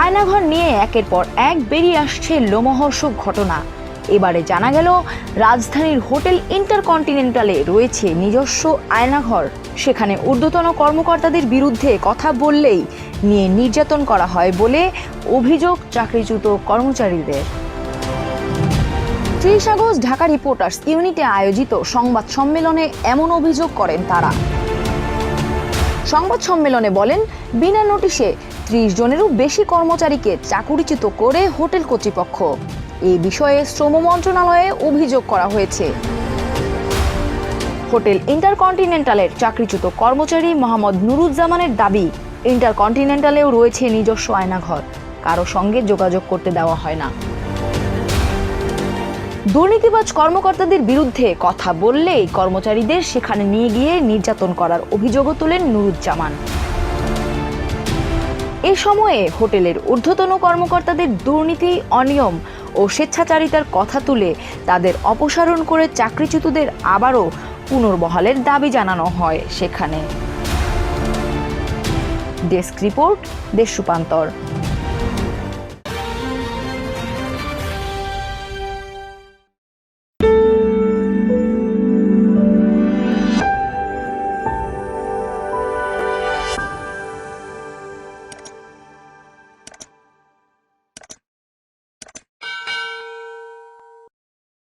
আয়নাঘর নিয়ে একের পর এক বেরিয়ে আসছে লোমহর্ষক ঘটনা। এবারে জানা গেল রাজধানীর হোটেল ইন্টারকন্টিনেন্টালে রয়েছে নিজস্ব আয়নাঘর। সেখানে ঊর্ধ্বতন কর্মকর্তাদের বিরুদ্ধে কথা বললেই নিয়ে নির্যাতন করা হয় বলে অভিযোগ চাকরিচ্যুত কর্মচারীদের। 30 আগস্ট ঢাকা রিপোর্টার্স ইউনিটে আয়োজিত সংবাদ সম্মেলনে এমন অভিযোগ করেন তারা। সংবাদ সম্মেলনে বলেন, বিনা নোটিশে 30 জনেরও বেশি কর্মচারীকে চাকরিচ্যুত করে হোটেল কর্তৃপক্ষ। এই বিষয়ে শ্রম মন্ত্রণালয়ে অভিযোগ করা হয়েছে। হোটেল ইন্টারকন্টিনেন্টালের চাকরিচ্যুত কর্মচারী মোহাম্মদ নুরুজ্জামানের দাবি, ইন্টারকন্টিনেন্টালেও রয়েছে নিজস্ব আয়নাঘর, কারো সঙ্গে যোগাযোগ করতে দেওয়া হয় না। দুর্নীতিবাজ কর্মকর্তাদের বিরুদ্ধে কথা বললেই কর্মচারীদের সেখানে নিয়ে গিয়ে নির্যাতন করার অভিযোগও তোলেন নুরুজ্জামান। এ সময়ে হোটেলের ঊর্ধ্বতন কর্মকর্তাদের দুর্নীতি, অনিয়ম ও স্বেচ্ছাচারিতার কথা তুলে তাদের অপসারণ করে চাকরিচ্যুতদের আবারও পুনর্বহালের দাবি জানানো হয় সেখানে। ডেস্ক রিপোর্ট, দেশ রূপান্তর।